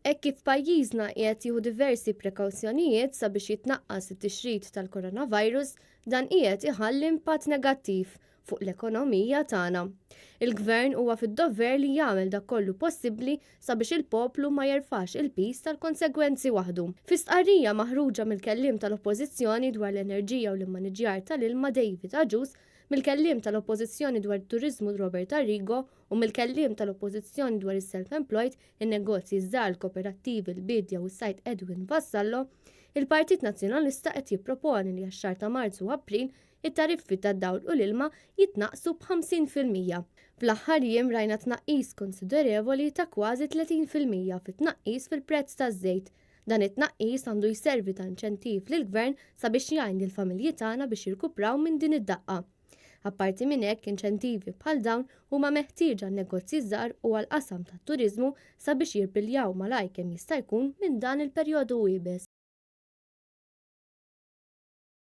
Hekk kif pajjiżna qiegħed jieħu diversi prekawzjonijiet sabiex jitnaqqas it-tixrid tal-coronavirus, dan qiegħed iħalli impatt negattiv fuq l-ekonomija tagħna. Il-Gvern huwa fid-dover li jagħmel dak kollu possibbli sabiex il-poplu ma jerfax il-piż tal-konsegwenzi waħdu. Fi stqarrija maħruġa mill-kelliem tal-Oppożizzjoni dwar l-enerġija u l-immaniġġjar tal-ilma David Aġus, mill-kelliem tal-Oppożizzjoni dwar it-Turiżmu Robert Arrigo u mill-kelliem tal-Oppożizzjoni dwar is-self-employed, in-negozji żgħar, l-kooperattivi, l-bidja u s-sajt Edwin Vassallo, il-Partit Nazzjonalista qed jipproponi li għax-xahar ta' Marzu u April it-tariffi tad-dawl u l-ilma jitnaqqsu b'50%. Fl-aħħar jiem rajna tnaqqis konsiderevoli ta' kważi 30% fit-tnaqqis fil-prezz taż-żejt. Dan it-tnaqqis għandu jservi ta' inċentiv lill-Gvern sabiex jgħin lill-familji tagħna biex jirkupraw minn din id-daqqa. Apparti minn hekk, inċentivi bħal dawn huma meħtieġa għan-negozji żgħar u għall-qasam tat-turiżmu sabiex jirbiljaw malajr kemm jista' jkun minn dan il-perjodu wiebes.